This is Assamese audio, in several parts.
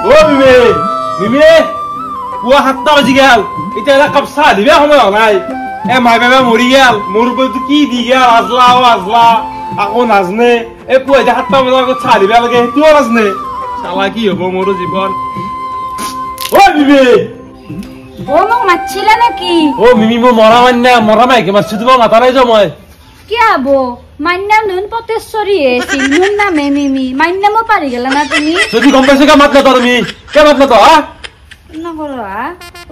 ও মিমি মিমি পুয়া 7টা বাজি গেল এটা এলা কাপ চা দিবে সময় নাই এ মাই বাবা মরি গেল মোর উপর তো কি দি গেল আজলা আকৌ নাজনে এ পুয়া 7টা বাজার আগত চা দিবে লাগে তুইও নাজনে শালা কি হব মোর জীবন ও মিমি ও মোক মাছিলা নাকি ও মিমি মো মরা মাইকে মাছি তোমার মাথা নাই যাও মই কি আবো মান্না নুন পতেশ্বরী এসি নুন নামে মিমি মান্না মো পারি গেল না তুমি যদি গম পাইছো কা মাত না তুমি কে মাত না তো হা না করো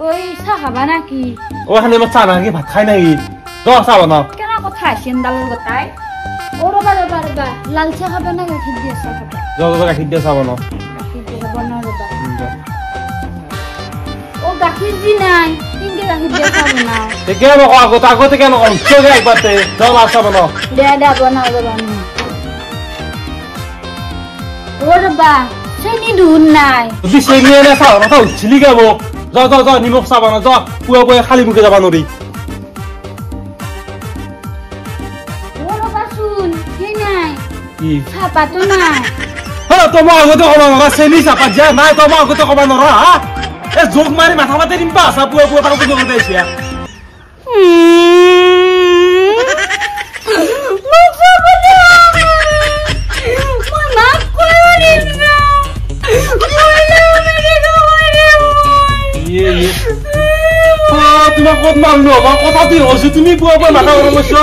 ওই চা খাবা নাকি ও হানে মা চা নাকি ভাত খাই নাই তো চা বানাও কেন কথা আছেন দালুর কথাই ও রবা লাল চা খাবে না গাখীর দিয়ে চা খাবে যাও গাখীর দিয়ে চা বানাও গাখীর দিয়ে বানাও রবা ও গাখীর দি নাই কিনকে গাখীর দিয়ে চা বানাও তে কে বকো আগতে কেন কম চলে একবারতে যাও লাল চা বানাও দে বানাও রবা ও রবা সেনি দুন নাই তুই সেনি এনে চা কথা উঠছিলি গাব যাও নিমখ চা বানাও যাও পুয়া খালি মুখে যাবা নরি ও রবা শুন কি নাই কি ছাপাতো নাই হ্যাঁ তোমার আগতে কবা নরা সেনি চাপা যা নাই তোমার আগতে কবা নরা হা এ যোগ মারি মাথা মাতে দিম পাছা পুয়া তাকে বুঝে কথা আইছিয়া তোমার কত মারলো আমার কথা তুই হসি তুমি পুয়া মাথা গরম করছো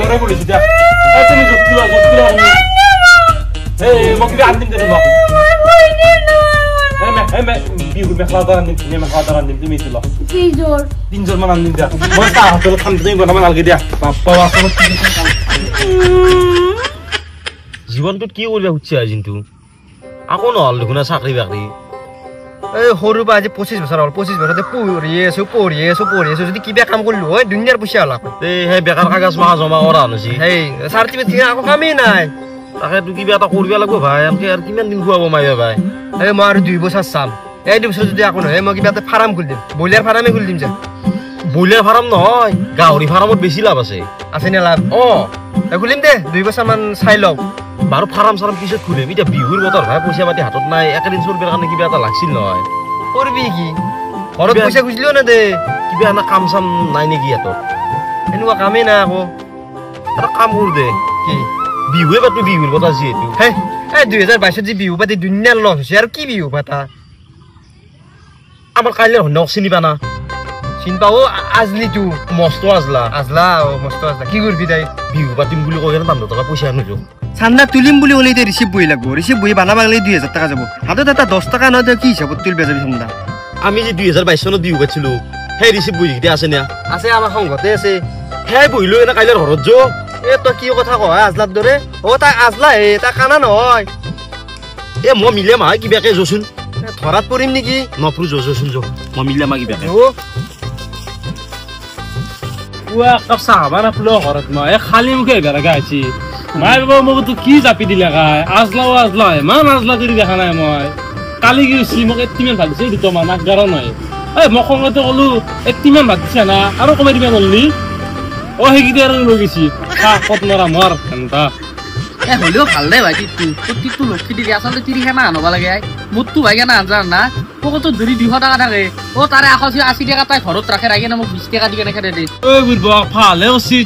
মরে পড়েছি যা তুমি যোগ দিলা মোক কিবা আনিম দে বিহুর মেখলা দাঁড়ান দিম তুমি ছিল কি জোর 3 জন মান আনিম দিয়া মই চা হাতল খাম তুমি বনাবা নালগে দিয়া বাপ্পা জীবনটোত কি কৰিবা খুজিছে আজিন্তু আকৌ নহল দেখোন চাকৰি বাকৰি এই সৰু পৰা আজি 25 বছৰ হ'ল 25 বছৰতে পঢ়ি আছো যদি কিবা কাম কৰিলো হয় দুনিয়াৰ পইচা হলা সেই বেকাৰ কাগজ মাহ জমা কৰা হৈছে সেই চাৰ্টিফিকেট আকৌ কামেই নাই তাকে তো কিবা এটা কৰিব লাগিব ভাই আমকে আৰু কিমান দিন খুৱাব মাইবা ভাই এই মই আৰু 2 বছৰ চাম এই 2 বছৰ যদি আকৌ নহয় মই কিবা এটা ফাৰ্ম খুলি দিম ব্ৰইলাৰ ফাৰ্মে খুলি দিম যে ব্ৰইলাৰ ফাৰ্ম নহয় গাহৰি ফাৰ্মত বেছি লাভ আছে নে লাভ খুলিম দে 2 বছৰ মান চাই লওঁ বাৰু ফাৰ্ম পিছত খুলিম এতিয়া বিহুৰ বতৰ ভাই পইচা পাতি হাতত নাই একেদিন চলিবৰ কাৰণে কিবা এটা লাগছিল নহয় কৰিবি কি ঘৰত পইচা খুজিলেও না দে কিবা এটা কাম চাম নাই নেকি হাতত এনেকুৱা কামেই নাই আকৌ এটা কাম কৰো দে কি বিহুৱে পাতো বিহুৰ বতৰ যিহেতু এই 2022 যি বিহু পাতি দুনিয়াৰ লছ হৈছে আৰু কি বিহু পাতা আমাৰ কাইলৈ হন্যক চিনি পানা চিন পাও আজলিটো মস্ত আজলা কি কৰিবি তাই বিহু পাতিম বুলি কৈ কেনে 500 টকা পইচা আনিছো চান্দা তুলিম বুলি ক'লে এতিয়া ৰিচিভ বহি লাগব ৰিচিভ বহি বানাবা গ'লে 2000 টকা যাব হাতত এটা 10 টকা নহয় কি হিচাপত তুলবে যাবি চান্দা আমি যে 2022 চনত বিহু পাতিছিলো সেই ৰিচিভ বহি কিটা আছে না আছে আমাৰ সংঘতে আছে সেই বহিলো এনে কাইলৈ ঘৰত যো এ তই কি কথা কয় আজলাৰ দৰে তাই আজলা তাই কানা নহয় মই মিলে মাই কিবাকে যোচোন ধৰাত পৰিম নেকি নপৰু যোচোন মই মিলে মা কিবাকে পুৱা কাপ চাহ বানাপলো ঘৰত মই খালি মুখে বেৰাগা আছি মাই বাবা মোক তো কি জাপি দিলা গাই আজলা ইমান আজলা কৰি দেখা নাই মই কালি গৈছি মোক এতিমান ভাবিছে দুটা মানাক গাৰা নাই মই খঙতে ক'লো এতিমান ভাবিছা না আৰু কমাই দিবা নলনি সেইকেইটা আৰু লৈ গৈছি কত নৰা মৰ এনটা হলেও ভাল দে ভাই টিপটো লক্ষী দিবি আচলতে 30 আনব লাগে মোৰতো ভাই কেনা আনজাৰ না পকতো ধৰি 200 টকা থাকে তাৰে 80 টকা তাই ঘৰত ৰাখে না মোক 20 টকা দি কেনে খেদে দে বুঢ়া ভালে হৈছি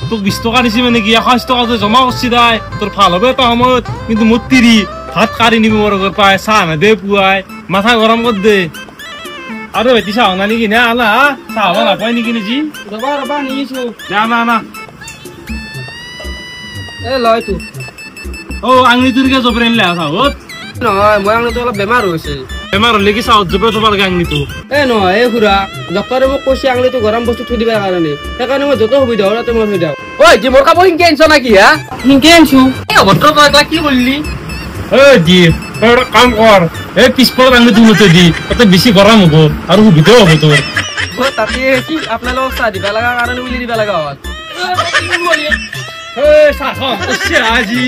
তোক 20 টকা দিছি মানে কি 21 টকা জমা কৰিছি তাই তোৰ ভাল হ'ব এটা সময়ত কিন্তু মোৰ 30 ভাত কাঢ়ি নিব মোৰ ঘৰ পাই চাহ নেদে পুৱাই মাথা গৰম কৰি দে আৰু এটি চাহ না নেকি না আলা চাহ নাপায় নেকি নিজি ৰবা নিছো না লয়তো আঙুলিটোকে জবৰে আনিলে চাহত নহয় মই আঙুলিটো অলপ বেমাৰ হৈছে বেমাৰ হলে কি চাহত জবৰে থব লাগে আঙুলিটো নহয় খুৰা ডক্টৰে মোক কৈছে আঙুলিটো গৰম বস্তু থৈ দিবৰ কাৰণে সেইকাৰণে মই যত সুবিধা হ'ল তাতে মই থৈ দিওঁ যি মোৰ কাপোৰ কিনকে আনিছ নাকি হা কিনকে আনিছো অভদ্ৰ তই একলা কি কৰিলি তই এটা কাম কৰ পিছফালত আঙুলিটো নথৈ দি তাতে বেছি গৰম হ'ব আৰু সুবিধাও হ'ব তোৰ তাতে কি আপোনালোকক চাহ দিবা লগা কাৰণে উলি দিবা লগা হ'ল আজি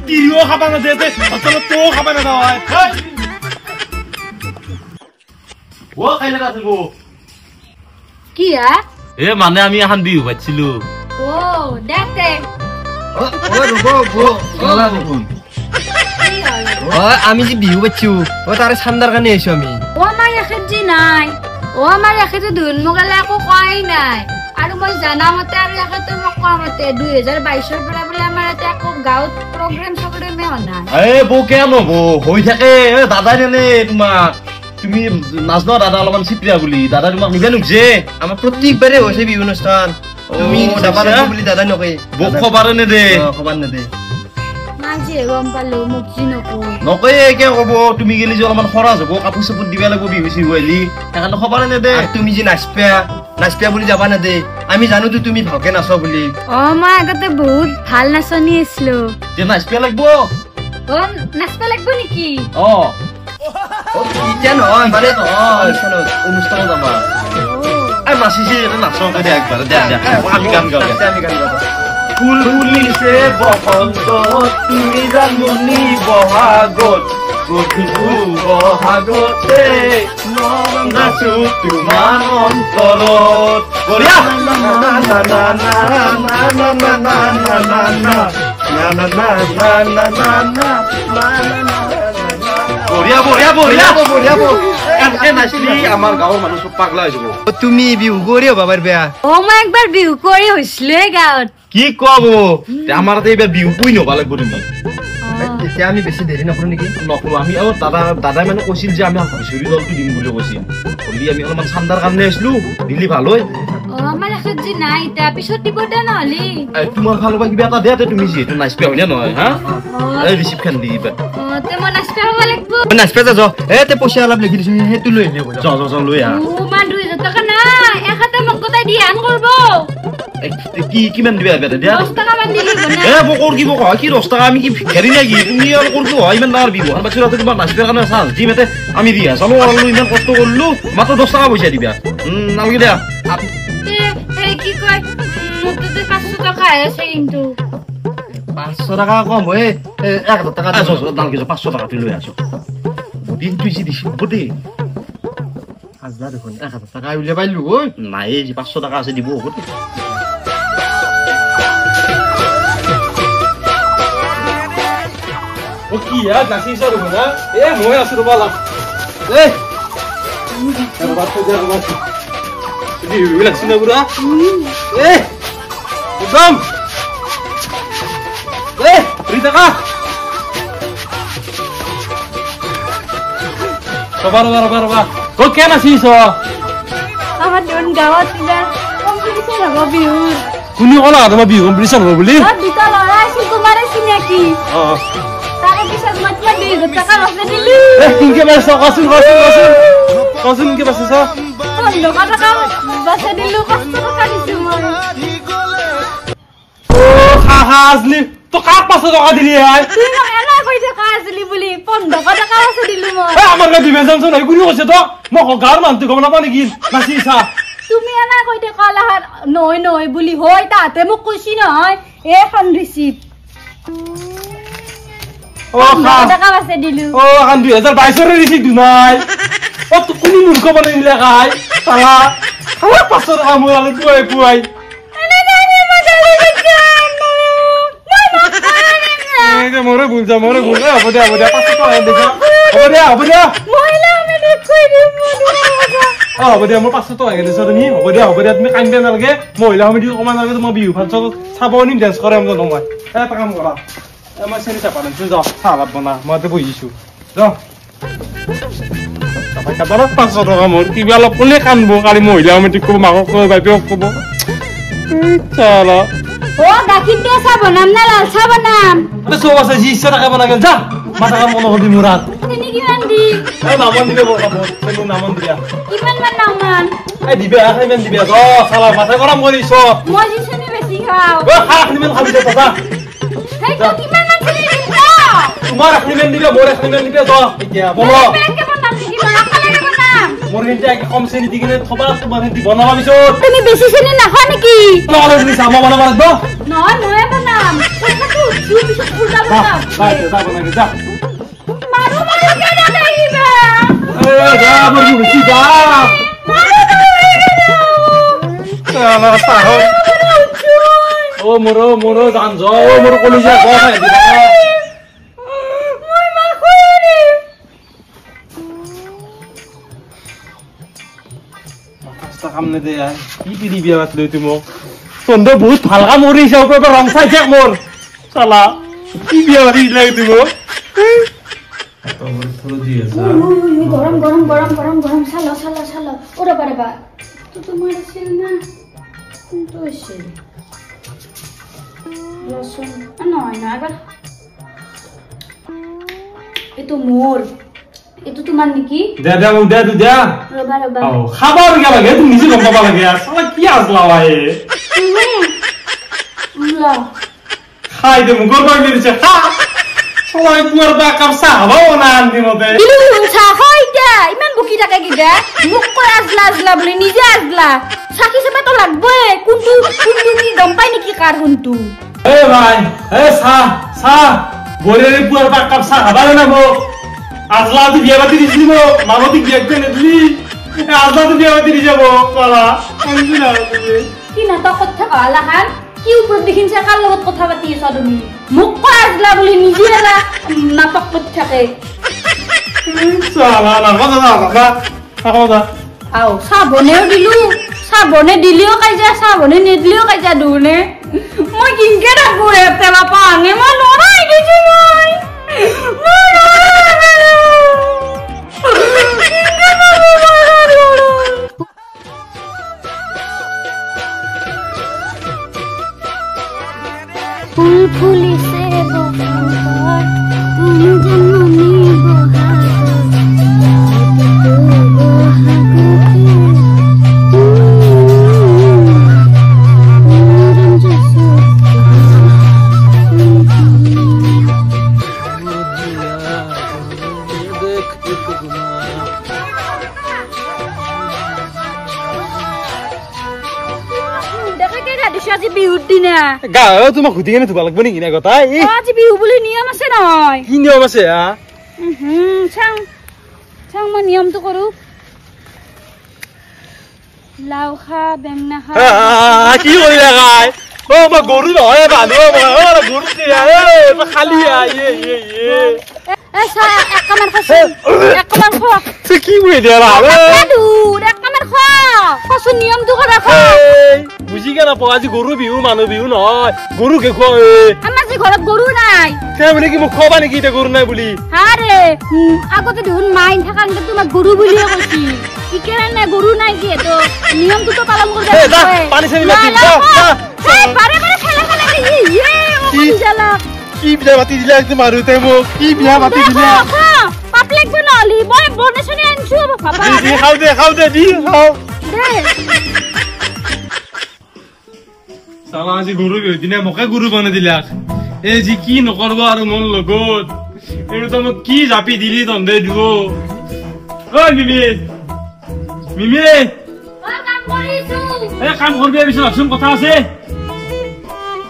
তিৰিও খাবা নেদে হোটেলত তও খাবা নেদায় কি এ মানে আমি এখন বিহু পাইছিলো ও দেখতে আমি যে বিহু পাচ্ছি তারে চান্দার কাৰণে আহিছো আমি ও আমাৰ এখেত যি নাই ও আমাৰ এখেতে ধুন মোগালে একো কোৱাই নাই আৰু মই জানা মতে আৰু এখেতে মোক কোৱা মতে 2022 পৰা বোলে আমাৰ ইয়াতে একো গাঁৱত প্ৰগ্ৰেম চগ্ৰেমে হোৱা নাই বৌ কেন হব হৈ থাকে দাদাই নেলে তোমাক তুমি নাজনা দাদা অলপমান চিপৰিয়া বুলি দাদা তোমাক নিজে নুজে আমাৰ প্ৰত্যেকবাৰে হৈছে বিহু অনুষ্ঠান তুমি যাবা লাগিব বুলি দাদা নকয় বৌ খবৰ নেদে খবৰ নেদে মাঝে গম পালো মোক যি নকয়ে কে কব তুমি গেলি যে অলপমান খৰচ হব কাপোৰ চাপোৰ দিবা লাগিব বিহু চিহু আহিলি সেইকাৰণে খবৰ নেদে তুমি যে নাচপিয়া বুলি যাবা নেদে আমি জানোতো তুমি ভালকে নাচ বুলি অ মই আগতে বহুত ভাল নাচনি আছিলো যে নাচপিয়া লাগিব অ নাচবা লাগিব নেকি এতিয়া নহয় মানে অনুষ্ঠানত যাবা নাচিছে নাচকে দে একবাৰ দে আমি গান গাওঁ ফুল ফুলিছে বসন্ত তুমি জানুনি বহাগত গধূলি বহাগতে নাচো তোমাৰ অন্তৰত বঢ়িয়া আমাৰ গাঁৱৰ মানুহ চব পাগলা হৈ যাব তুমি বিহু কৰি হবা বেয়া অ মই একবাৰ বিহু কৰি হৈছিলো গাঁৱত কি কব আমাৰ এইবাৰ বিহু পুই নবা লাগিব তুমি এতিয়া আমি বেছি দেৰি নকৰো নেকি নকৰো আমি আৰু দাদাই মানে কৈছিল যে আমি হুঁচৰি দলটো দিম বুলি কৈছিল হলি আমি অলপমান চান্দাৰ কাৰণে আছিলো দিলি ভাল হয় আমাৰ এখেত যি নাই তাৰ পিছত দিব দে নহলি তোমাৰ ফালৰ পৰা কিবা এটা দে তুমি যিহেতু নাচপিয়া হয় নে নহয় হা এই ৰিচিপ্ট খান দি দিবা তে মই নাচপা হ'ব লাগিব নাচপিয়া যা তে পইচা অলপ লিখি দিছো সেইটো লৈ আহিব যা লৈ আহ ও মা 2000 টকা নাই এখেতে মোক গতাই দি আন কৰিব কি কিমান দিবা বেটা দিয়া 10 টকা মান দিলি বনা বকৰ কি বক কি 10 টকা আমি কি ভিখাৰী নেকি তুমি আৰু কৰছো হয় ইমান ডাঙৰ বিহু বাচ্চা তোমাৰ নাচপিয়াৰ কাৰণে চান্স দি মেতে আমি দিয়া চালো আৰু ইমান কষ্ট কৰিলো মাত্ৰ 10 টকা পইচা দিবা নালগে দিয়া কি কয় মুটতে 500 টাকা আছে কিন্তু 500 টাকা কম হয় 1000 টাকা নালগে 500 টাকা তুই লৈ আছো দিন তুই যি দিছি বডি হাজার দেখুন 1000 টাকা উলিয়া পাইলু ওই নাই এই 500 টাকা আছে দিব বডি ও কি यार নাচি সরব না এ মই আছো রবালা এ রবাত তো যা রবাত দি রিল্যাক্স না গুরা এ একদম এ রিতা কা রবা ও কেন আছিস আমার দন গাওয়াত দিলা কম্পিটিশন হবে বিহু কোনি কলা তোমার বিহু কম্পিটিশন হবে বলি দুটা লড়াই আছে তোমারে চিনাকি তাকে পিছত মাতলা 2000 টাকা আছে দিলি এ কিনকে বাসা কসুন কে বাসা 15 টাকা বাসা দিলু 500 টাকা দিছি মই ও হাজলি তো কাক 500 টাকা দিলি আই তুই না এলা কইছে কাজলি বলি 15 টাকা আছে দিলু মই এ আমার কা দিবে জানছ না কোনি কইছে তো মক গার মানতে কম না পানি কি নাচিছা তুমি এলা কইতে কলা নয় বুলি হই তাতে মোক কইছি নহয় এখন রিসিপ্ট ও টাকা আছে দিলু ও আন 2022 এর রিসিপ্ট নাই ও তো কোনি মূর্খ বানাই দিলা গাই সালা 500 টাকা মোরালে পুয়াই এনে জানি মজালি দেখান মোরে বুঝা হবে দে 500 টাকা দেখা হবে দে মহিলা আমি দেখ কই দিম হ'ব দে মোৰ 500 টকা গেছে তুমি হ'ব দে তুমি কান্দে নালগে মহিলা সমিতি কমান নালগে তোমাৰ বিহু ফাংচন চাব নিম ডান্স কৰে আমজন মই এটা কাম কৰা মই চেনি চাপা নাই তুমি যাও চালাত বনা মই তে বহিছো যাও তাই কাটাৰত 500 টকা মোৰ কিবা অলপ কোনে কান্দব কালি মহিলা সমিতি কব মাকক কব বাইদেউক কব চালা ও গাখীৰ দিয়া চাহ বনাম না লাল চাহ বনাম চব আছে যি ইচ্ছা তাকে বনাই গেল যা মাথা কাম মন হবি মুরাদ তিনি কিমান দি এই নামন দিলে বল কাম তুমি নামন দিয়া কিমান মান নামান এই দিবে আখাইমেন দিবে জ সালা মাথা গরম করিছ মই যিছনি বেছি খাও ও খাখনিমেন খাবি দে দাদা হেই তো কিমান মান চলি দিছ তোমার খাখনিমেন দিলে মোর খাখনিমেন দিবে জ এতিয়া বলো বেলেগকে বনাম কি বনাম খালে বনাম মোর হিনতে এক কম শ্রেণী দিগিনে থবা তোমার হিনতি বনাবা বিছ তুমি বেছি চেনি নাখা নেকি নহলে তুমি সামা বনাবা লাগব নহয় মই বনাম কথাটো তুই পিছত উল্টা বনাম বাই যা বনাগে যা মারু কে দেখাইবা এ যা মোর মুছি যা ও মোৰো জান য ও মোৰো কলিজা গ খাই দিবা মই মা খুৰি মাথা কাম নে দে আই কি পিৰি বিয়া বাতলৈ তুই মোক তন্দ বহুত ভাল কাম কৰিছা ওপৰত ৰং চাই থাক মোৰ চালা কি বিয়া বাতি দিলা তুই মোক গৰম গৰম গৰম গৰম গৰম চালো চালো চালো ওরে বাবা তো তোমার ছিল না তো এসে রসুন নয় না এবার এ তো মোর এ তো তোমার নাকি দে রবা রবা ও খাবার গেল লাগে তুমি নিজে গম পাবা লাগে আর সালা কি আসলা ভাই খাই দে মুখ গরম দিছে খা সবাই পুয়ার বা কাপ চা হাবাও না আনতি মতে চা খাই দে ইমান বুকি থাকে কি দে মুখ কই আজলা আজলা বলে নিজে আজলা সাকি সবে তো লাগবে কোনটু কি গম পাই নাকি কার কোনটু এ ভাই এ সা বরের পুয়ার বা কাপ চা হাবাও না গো আজলা তুই বিয়া বাতি দিছিস মো মামতি বিয়া কেনে দিলি আজলা তুই বিয়া বাতি দিছ যাবো পালা আমি না তুমি কি না তো কথা কলা হান কি উপর দেখিন সে কার লগত কথা পাতি আছ তুমি মুখ কই আজলা বলে নিজে আলা নাটক করতে থাকে সালা না কথা আও সাবনেও দিলু সাবনে দিলিও কাইজা সাবনে নেদিলিও কাইজা দুনে মই কিনকে রাখবো রে তেলা পানে মই লড়াই গেছি মই ফুল ফুলিছে বহাগত তুমি জন্মনি আজি বিহুৰ দিনা গাও তোমাক খুদি কেনে ধুবা লাগব নেকি না কথা আজি বিহু বুলি নিয়ম আছে নহয় কি নিয়ম আছে চাং মই নিয়মটো কৰো লাউ খা বেঙনা খা কি কৰিলা গাই ও মই গৰু নহয় বান্ধো মই গৰু দিয়া এ খালি চা এক কামান খা এক কামান খা কি কৰি দিয়া এক কামান খা কচু নিয়মটো কৰা খা বুজি কেনা পা আজি গৰু বিহু মানুহ বিহু নহয় গৰু কে খোৱা আমাৰ যে ঘৰত গৰু নাই মানে কি মোক খোৱা নেকি এতিয়া গৰু নাই বুলি আৰে আগতে দেখোন মাইন থাকান তোমাক গৰু বুলিয়ে কৈছি ইকেনে নাই গৰু নাই কি তো নিয়মটো তো পালন কৰিব লাগে পানী চানি মাতি বাৰে বাৰে খেলা কি জালা কি বিয়া মাতি দিলা একদম মাৰুতে মোক কি বিয়া মাতি দিলা পাপ লাগব নলি মই বনেছনি আনছো বাবা খাও দে দি খাও সালা আজি গৰু বিহু দিনা মোকে গৰু বনাই দিলা এই যি কি নকৰব আৰু মন লগত এইটো তো মোক কি জাপি দিলি তন্দে দিব ঐ মিমি কাম কৰিছো কাম কৰবি পিছত আছুম কথা আছে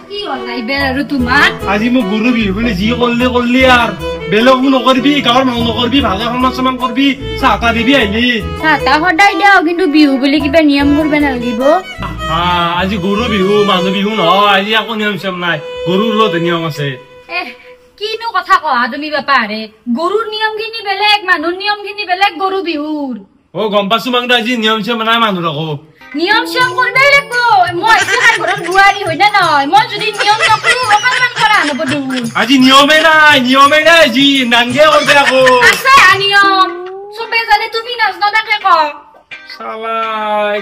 কি হলাই বে আৰু তোমাক আজি মোক গৰু বিহু বুলি যি কৰলি আৰু বেলেগো নকৰবি গাঁৱৰ মানুহ নকৰবি ভালকে সন্মান সন্মান কৰবি চাহটা দিবি আহিলি চাহটা সদায় দিওঁ কিন্তু বিহু বুলি কিবা নিয়ম কৰিব নালাগিব আজি গৰু বিহু মানুহ বিহু নহয় আজি একো নিয়ম চিয়ম নাই গৰুৰ লগত নিয়ম আছে কিনো কথা কোৱা তুমি বাপাৰে গৰুৰ নিয়ম খিনি বেলেগ মানুহৰ নিয়ম খিনি বেলেগ গৰু বিহুৰ গম পাইছো মাংস আজি নিয়ম চিয়ম নাই মানুহৰ আকৌ নিয়ম চিয়ম কৰিবই লাগিব মই এখন ঘৰত বোৱাৰী হয় নে নহয় মই যদি নিয়ম নকৰো অকণমান কৰা নহব দেখোন আজি নিয়মে নাই যি নাংগে কৰবে আকৌ আছে নিয়ম চবে জানে তুমি নাজনা তাকে ক সালা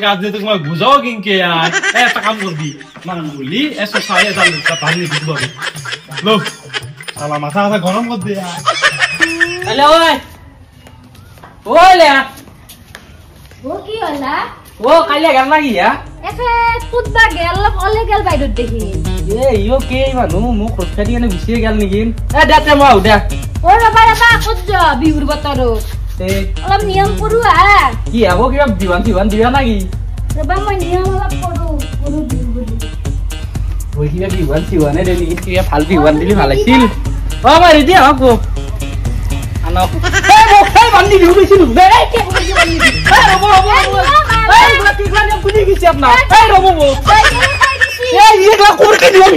গাজে তো মই বুঝাও কিনকে আর একটা কাম করবি মান বলি এসো সায়ে জাল পানি দিব লো সালা মাথা গরম কর দে হ্যালো ওই লে ও কি হলা ও কালিয়া গেল লাগি এফে কুদবা গেল অলে গেল বাইদত দেখি ইও কে মানুহ মোক খোজকাঢ়ি কেনে গুচিয়ে গেল নেকি দে মই আহো দে ও ৰবা ক'ত যা বিহুৰ বতৰত অলপ নিয়ম কৰো কি আকৌ কিবা দিৱান দিবা নাকি ৰবা মই নিয়ম অলপ কৰো বিহু বুলি কিবা দিৱানে দে নেকি কিবা ভাল দিৱান দিলি ভাল আছিল মই ৰেডি আকৌ আনক বান্ধি দিও গৈছিলো এইগুলা কি গুলা নিয়ে বুঝি গেছি আপনার এই রবো এই এগুলা করতে দিও